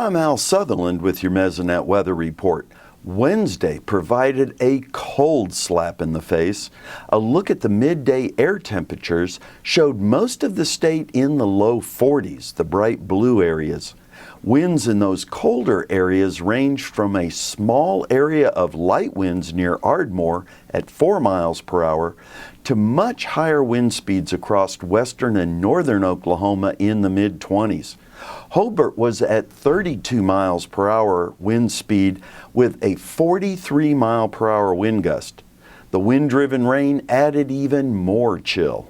I'm Al Sutherland with your Mesonet Weather Report. Wednesday provided a cold slap in the face. A look at the midday air temperatures showed most of the state in the low 40s, the bright blue areas. Winds in those colder areas ranged from a small area of light winds near Ardmore at 4 miles per hour to much higher wind speeds across western and northern Oklahoma in the mid-20s. Hobart was at 32 miles per hour wind speed with a 43 mile per hour wind gust. The wind-driven rain added even more chill.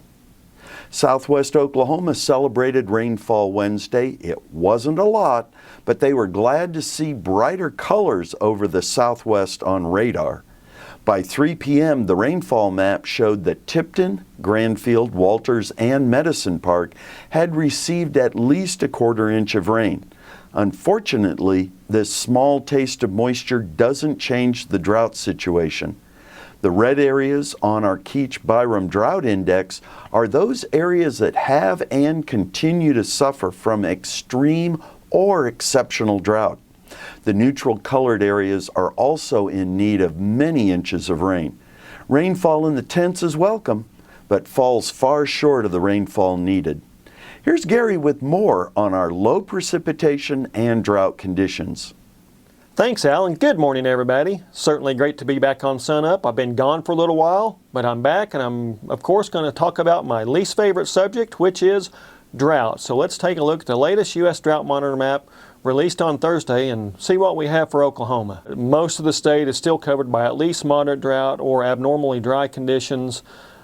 Southwest Oklahoma celebrated rainfall Wednesday. It wasn't a lot, but they were glad to see brighter colors over the southwest on radar. By 3 p.m., the rainfall map showed that Tipton, Granfield, Walters, and Medicine Park had received at least a quarter inch of rain. Unfortunately, this small taste of moisture doesn't change the drought situation. The red areas on our Keach-Byram Drought Index are those areas that have and continue to suffer from extreme or exceptional drought. The neutral colored areas are also in need of many inches of rain. Rainfall in the tens is welcome, but falls far short of the rainfall needed. Here's Gary with more on our low precipitation and drought conditions. Thanks, Al, and good morning, everybody. Certainly great to be back on Sunup. I've been gone for a little while, but I'm back, and I'm, of course, going to talk about my least favorite subject, which is drought. So let's take a look at the latest U.S. Drought Monitor map released on Thursday and see what we have for Oklahoma. Most of the state is still covered by at least moderate drought or abnormally dry conditions,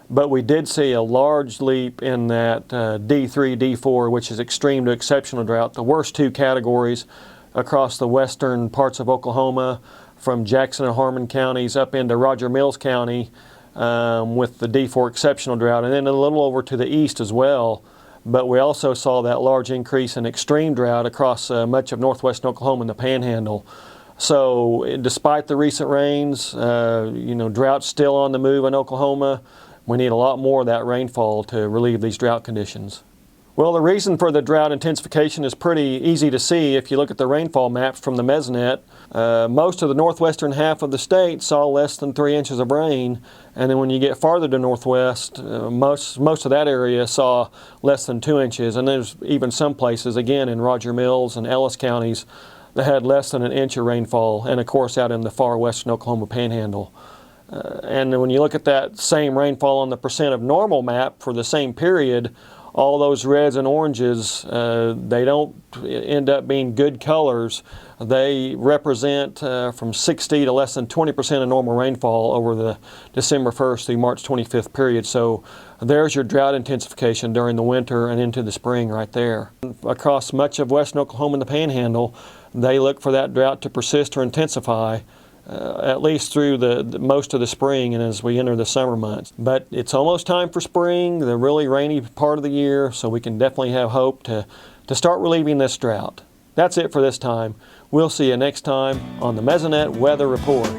but we did see a large leap in that D3, D4, which is extreme to exceptional drought, the worst two categories across the western parts of Oklahoma, from Jackson and Harmon counties up into Roger Mills County with the D4 exceptional drought, and then a little over to the east as well. But we also saw that large increase in extreme drought across much of northwestern Oklahoma and the Panhandle. So despite the recent rains, drought's still on the move in Oklahoma. We need a lot more of that rainfall to relieve these drought conditions. Well, the reason for the drought intensification is pretty easy to see if you look at the rainfall maps from the Mesonet. Most of the northwestern half of the state saw less than 3 inches of rain, and then when you get farther to northwest, most of that area saw less than 2 inches, and there's even some places, again in Roger Mills and Ellis counties, that had less than an inch of rainfall, and of course out in the far western Oklahoma Panhandle. And when you look at that same rainfall on the percent of normal map for the same period, all those reds and oranges, they don't end up being good colors. They represent from 60 to less than 20% of normal rainfall over the December 1st through March 25th period. So there's your drought intensification during the winter and into the spring right there. Across much of western Oklahoma and the Panhandle, they look for that drought to persist or intensify at least through the most of the spring and as we enter the summer months. But it's almost time for spring, the really rainy part of the year, so we can definitely have hope to start relieving this drought. That's it for this time. We'll see you next time on the Mesonet Weather Report.